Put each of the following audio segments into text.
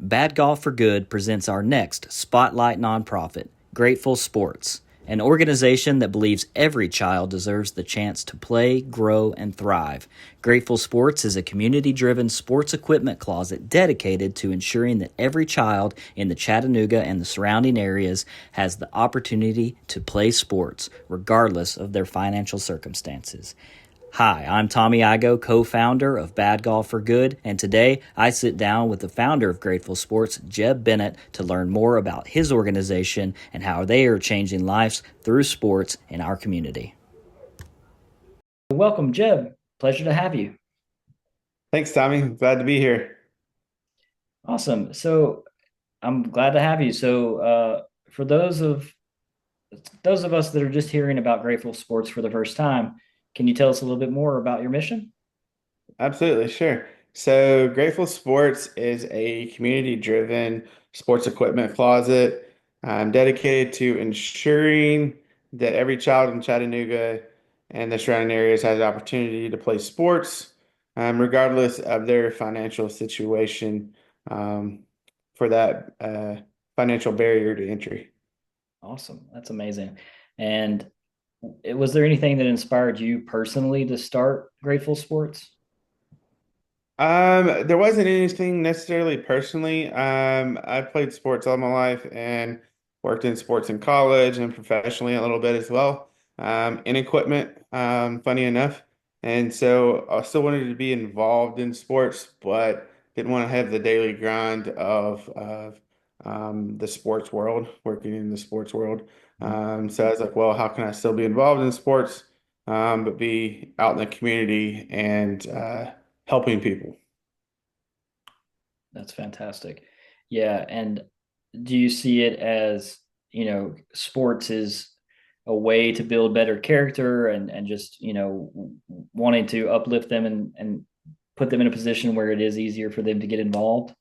Bad Golf for Good presents our next Spotlight nonprofit, Grateful Sports, an organization that believes every child deserves the chance to play, grow, and thrive. Grateful Sports is a community-driven sports equipment closet dedicated to ensuring that every child in the Chattanooga and the surrounding areas has the opportunity to play sports, regardless of their financial circumstances. Hi, I'm Tommy Igo, co-founder of Bad Golf for Good, and today I sit down with the founder of Grateful Sports, Jeb Bennett, to learn more about his organization and how they are changing lives through sports in our community. Welcome, Jeb. Pleasure to have you. Thanks, Tommy. Glad to be here. Awesome. So I'm glad to have you. For those of us that are just hearing about Grateful Sports for the first time, can you tell us a little bit more about your mission? Absolutely, sure. So, Grateful Sports is a community-driven sports equipment closet dedicated to ensuring that every child in Chattanooga and the surrounding areas has the opportunity to play sports, regardless of their financial situation, um, for that financial barrier to entry. Awesome. That's amazing. And was there anything that inspired you personally to start Grateful Sports? There wasn't anything necessarily personally. I played sports all my life and worked in sports in college and professionally a little bit as well, in equipment, funny enough. And so I still wanted to be involved in sports, but didn't want to have the daily grind of the sports world, working in the sports world. So I was like, well, how can I still be involved in sports, but be out in the community and helping people? That's fantastic. Yeah. And do you see it as, sports is a way to build better character and just, wanting to uplift them and put them in a position where it is easier for them to get involved?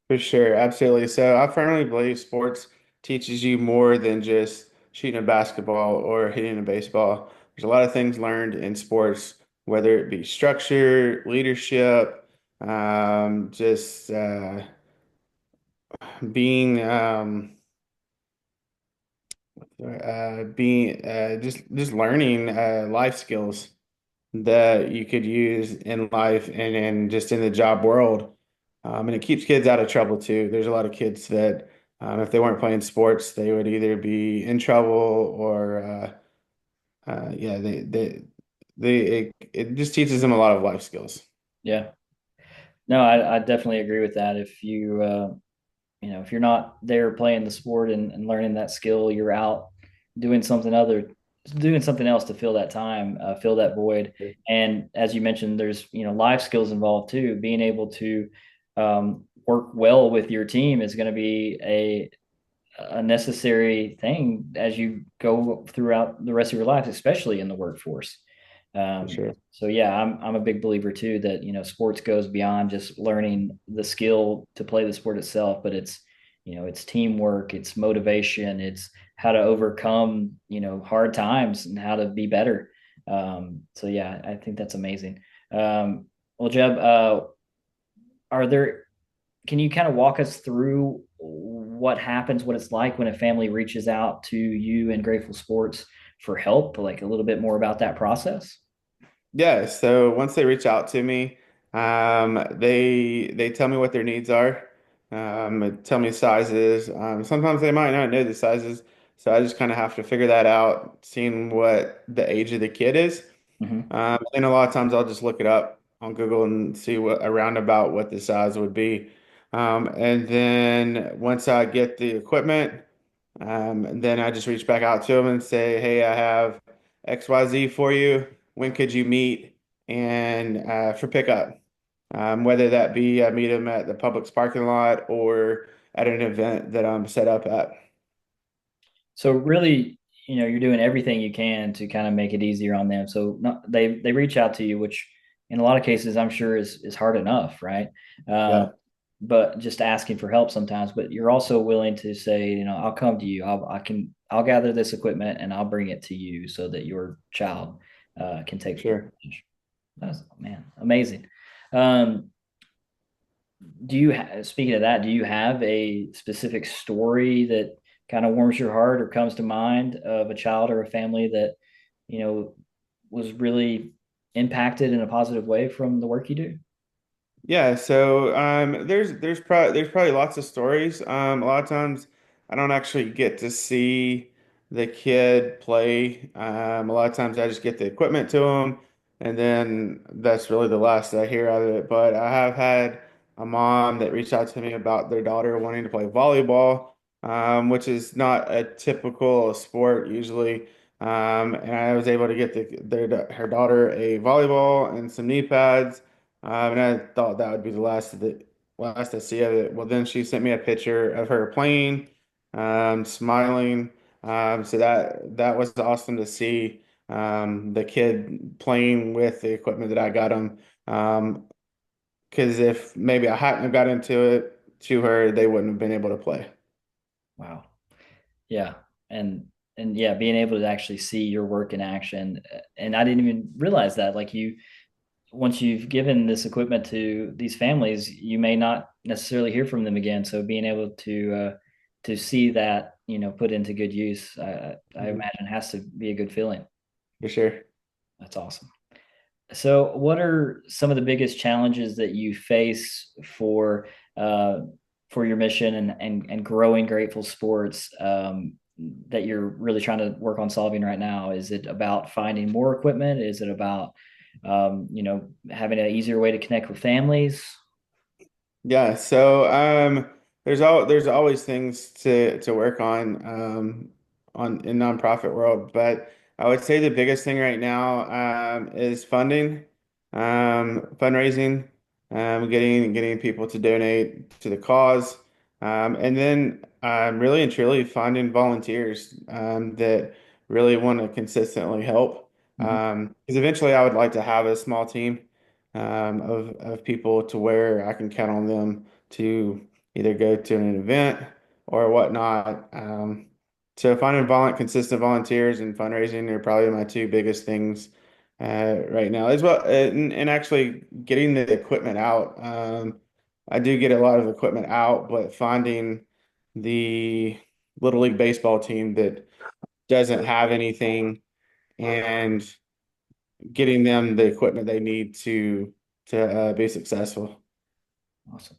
For sure, absolutely. So I firmly believe sports teaches you more than just shooting a basketball or hitting a baseball. There's a lot of things learned in sports, whether it be structure, leadership, just being just learning life skills that you could use in life and just in the job world. And it keeps kids out of trouble too. There's a lot of kids that, if they weren't playing sports, they would either be in trouble or, yeah, it just teaches them a lot of life skills. Yeah. No, I definitely agree with that. If you're not there playing the sport and learning that skill, you're out doing doing something else to fill that time, fill that void. And as you mentioned, there's, life skills involved too. Being able to work well with your team is going to be a necessary thing as you go throughout the rest of your life, especially in the workforce. For sure. So yeah, I'm a big believer too that sports goes beyond just learning the skill to play the sport itself, but it's teamwork, it's motivation, it's how to overcome hard times and how to be better. So yeah, I think that's amazing. Well, Jeb, are there can you kind of walk us through what happens, what it's like when a family reaches out to you and Grateful Sports for help, like a little bit more about that process? Yeah, so once they reach out to me, they tell me what their needs are, tell me sizes. Sometimes they might not know the sizes, so I just kind of have to figure that out, seeing what the age of the kid is. Mm-hmm. And a lot of times I'll just look it up on Google and see what around about what the size would be. And then once I get the equipment, then I just reach back out to them and say, hey, I have XYZ for you. When could you meet and for pickup? Whether that be I meet them at the Publix parking lot or at an event that I'm set up at. So really, you're doing everything you can to kind of make it easier on them. So not, they reach out to you, which in a lot of cases I'm sure is hard enough, right? Um, Yeah, but just asking for help sometimes. But you're also willing to say, I'll come to you. I'll gather this equipment and I'll bring it to you so that your child can take sure. advantage. That's man, amazing. Um, Speaking of that, do you have a specific story that kind of warms your heart or comes to mind of a child or a family that, you know, was really impacted in a positive way from the work you do? Yeah, so there's probably lots of stories. A lot of times I don't actually get to see the kid play. A lot of times I just get the equipment to him, and then that's really the last I hear of it. But I have had a mom that reached out to me about their daughter wanting to play volleyball, which is not a typical sport usually. And I was able to get her daughter a volleyball and some knee pads. And I thought that would be the last I see of it. Well, then she sent me a picture of her playing, smiling. So that was awesome to see the kid playing with the equipment that I got him. Because if maybe I hadn't have got into it to her, they wouldn't have been able to play. Wow. Yeah. And yeah, being able to actually see your work in action. And I didn't even realize that. Like once you've given this equipment to these families, you may not necessarily hear from them again. So being able to see that, put into good use, I Mhm. imagine has to be a good feeling. For sure. That's awesome. So, what are some of the biggest challenges that you face uh, for your mission and growing Grateful Sports that you're really trying to work on solving right now? Is it about finding more equipment? Is it about having an easier way to connect with families? Yeah, so there's always things to work on in nonprofit world, but I would say the biggest thing right now is funding, fundraising, getting people to donate to the cause, and then really and truly finding volunteers that really want to consistently help. Mhm. Because eventually I would like to have a small team of people to where I can count on them to either go to an event or whatnot. So finding consistent volunteers and fundraising are probably my two biggest things right now, as well, and actually getting the equipment out. I do get a lot of equipment out, but finding the Little League baseball team that doesn't have anything and getting them the equipment they need to be successful. Awesome.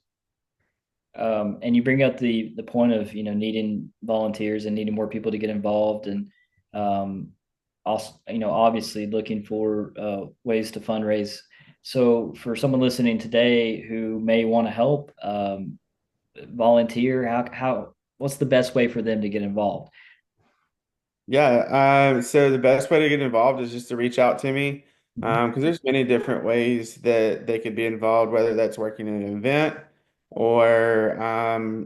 And you bring up the point of needing volunteers and needing more people to get involved, and um, also obviously looking for ways to fundraise. So for someone listening today who may want to help volunteer, how what's the best way for them to get involved? Yeah, so the best way to get involved is just to reach out to me, Mhm. because there's many different ways that they could be involved, whether that's working in an event or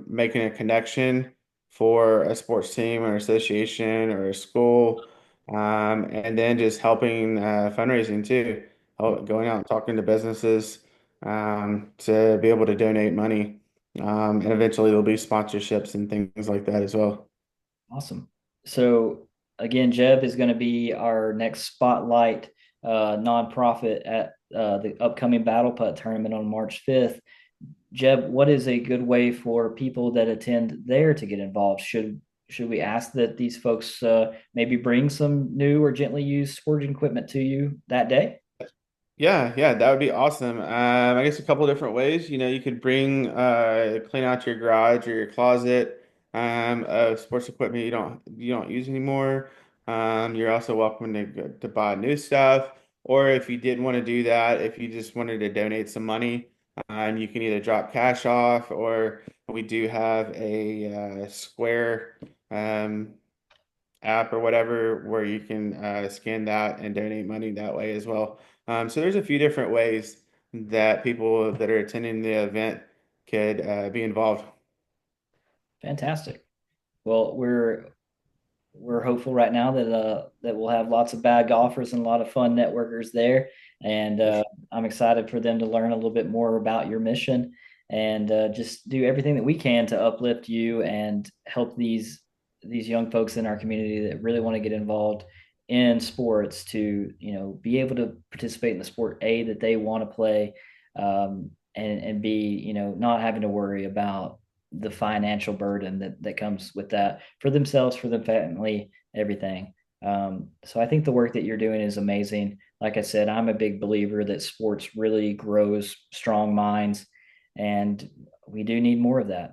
making a connection for a sports team or association or a school, and then just helping fundraising too, going out and talking to businesses to be able to donate money, and eventually there'll be sponsorships and things like that as well. Awesome. So again, Jeb is going to be our next spotlight nonprofit at the upcoming Battle Putt tournament on March 5th. Jeb, what is a good way for people that attend there to get involved? Should we ask that these folks maybe bring some new or gently used sporting equipment to you that day? Yeah, that would be awesome. I guess a couple different ways. You could clean out your garage or your closet of sports equipment you don't use anymore. You're also welcome to buy new stuff, or if you didn't want to do that, if you just wanted to donate some money, you can either drop cash off, or we do have a Square um, app or whatever where you can scan that and donate money that way as well. So there's a few different ways that people that are attending the event could be involved. Fantastic. Well, we're hopeful right now that we'll have lots of bad golfers and a lot of fun networkers there. And For sure. I'm excited for them to learn a little bit more about your mission and just do everything that we can to uplift you and help these young folks in our community that really want to get involved in sports to be able to participate in the sport that they want to play, and be, not having to worry about the financial burden that comes with that for themselves, for the family, everything. So I think the work that you're doing is amazing. Like I said, I'm a big believer that sports really grows strong minds, and we do need more of that.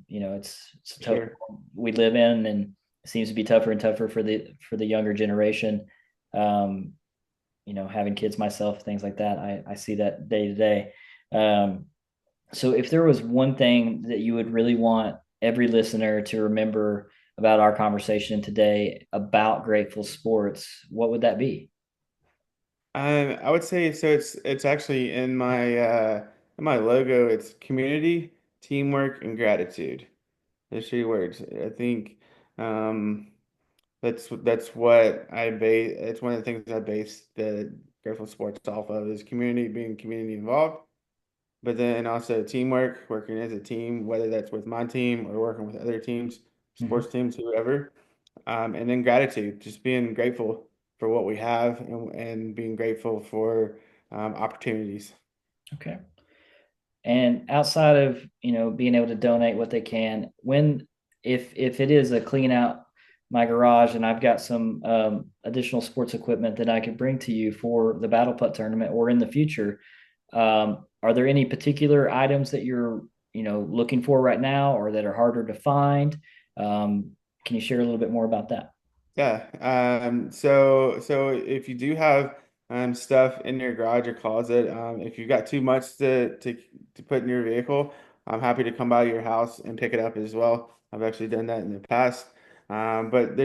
It's a tough Sure. we live in, and it seems to be tougher and tougher for the younger generation. Um, having kids myself, things like that, I see that day to day. So if there was one thing that you would really want every listener to remember about our conversation today about Grateful Sports, what would that be? I would say so. It's actually in my logo. It's community, teamwork, and gratitude. There's three words. I think um, that's what I base. It's one of the things I base the Grateful Sports off of is community, being community involved, but then also teamwork, working as a team, whether that's with my team or working with other teams, Mhm. sports teams, whoever. And then gratitude, just being grateful for what we have and being grateful for opportunities. Okay. And outside of, being able to donate what they can, when if it is a clean out my garage and I've got some additional sports equipment that I could bring to you for the battle putt tournament or in the future, are there any particular items that you're, looking for right now or that are harder to find? Can you share a little bit more about that? Yeah. So if you do have stuff in your garage or closet, if you've got too much to put in your vehicle, I'm happy to come by your house and pick it up as well. I've actually done that in the past. But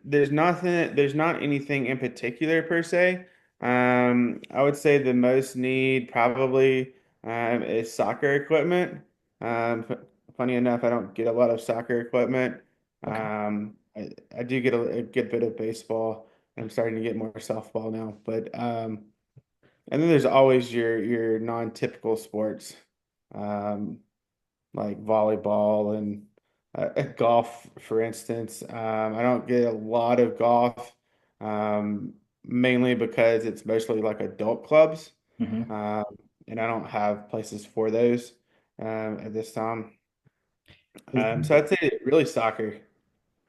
there's not anything in particular per se. I would say the most need probably is soccer equipment. Funny enough, I don't get a lot of soccer equipment. Okay. I do get a good bit of baseball. I'm starting to get more softball now, but and then there's always your non-typical sports, um, like volleyball and golf, for instance. I don't get a lot of golf, mainly because it's mostly like adult clubs, Mhm. um, and I don't have places for those at this time. So I'd say really soccer.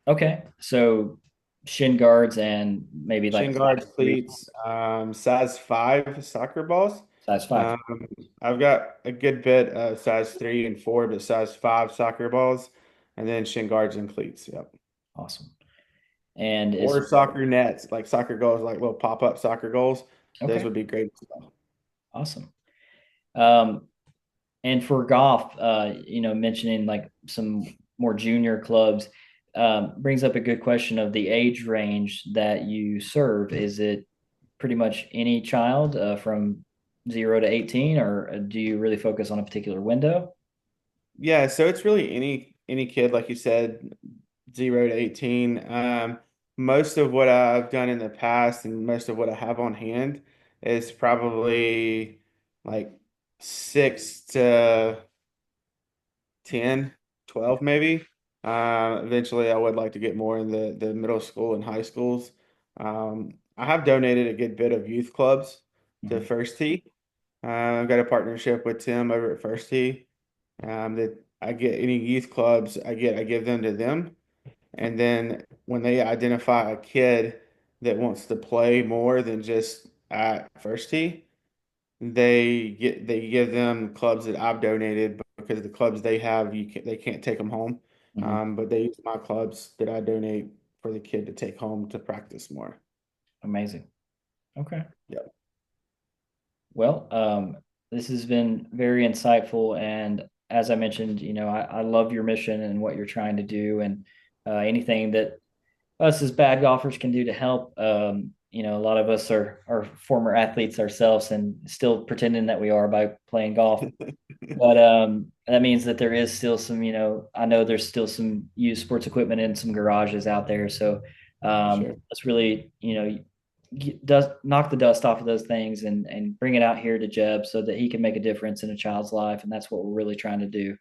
Okay. So shin guards and maybe like Shin size guards, three, cleats, size 5 soccer balls. size five. Um, I've got a good bit of size 3 and 4, but size 5 soccer balls, and then shin guards and cleats. Yep. Awesome. And as Or soccer nets, like soccer goals, like little pop-up soccer goals. Those okay, would be great as well. awesome. Um, and for golf, mentioning like some more junior clubs, brings up a good question of the age range that you serve. Is it pretty much any child from 0 to 18, or do you really focus on a particular window? Yeah, so it's really any kid, like you said, 0 to 18. Most of what I've done in the past and most of what I have on hand is probably like 6 to 10, 12 maybe. Eventually, I would like to get more in the middle school and high schools. I have donated a good bit of youth clubs to Mhm. First Tee. I've got a partnership with Tim over at First Tee that I get any youth clubs I give them to them. And then when they identify a kid that wants to play more than just at First Tee, they give them clubs that I've donated because the clubs they have they can't take them home. Mhm. But they use my clubs that I donate for the kid to take home to practice more. Amazing. Okay. Yep. Well, this has been very insightful. And as I mentioned, I love your mission and what you're trying to do, and anything that us as bad golfers can do to help. A lot of us are former athletes ourselves and still pretending that we are by playing golf. But that means that there is still some, I know there's still some used sports equipment in some garages out there. So Sure. let's really, dust, knock the dust off of those things and bring it out here to Jeb so that he can make a difference in a child's life. And that's what we're really trying to do.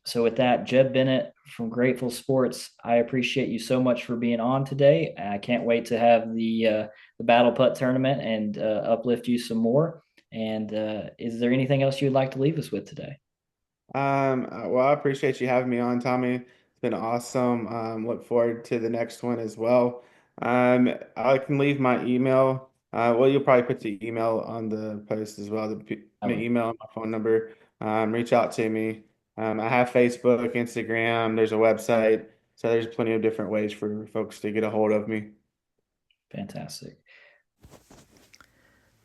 So with that, Jeb Bennett from Grateful Sports, I appreciate you so much for being on today. I can't wait to have the Battle Putt tournament and uplift you some more. And is there anything else you'd like to leave us with today? Well, I appreciate you having me on, Tommy. It's been awesome. Look forward to the next one as well. I can leave my email. Well, you'll probably put the email on the post as well, I my will. email and my phone number. Reach out to me. I have Facebook, Instagram, there's a website. So there's plenty of different ways for folks to get a hold of me. Fantastic.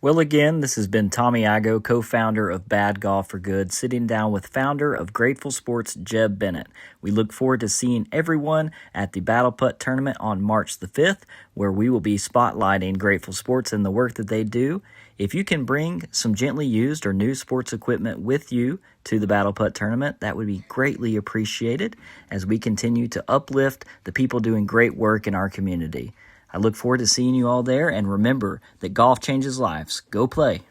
Well, again, this has been Tommy Igo, co-founder of Bad Golf for Good, sitting down with founder of Grateful Sports, Jeb Bennett. We look forward to seeing everyone at the Battle Putt Tournament on March the 5th, where we will be spotlighting Grateful Sports and the work that they do. If you can bring some gently used or new sports equipment with you to the Battle Putt Tournament, that would be greatly appreciated as we continue to uplift the people doing great work in our community. I look forward to seeing you all there, and remember that golf changes lives. Go play.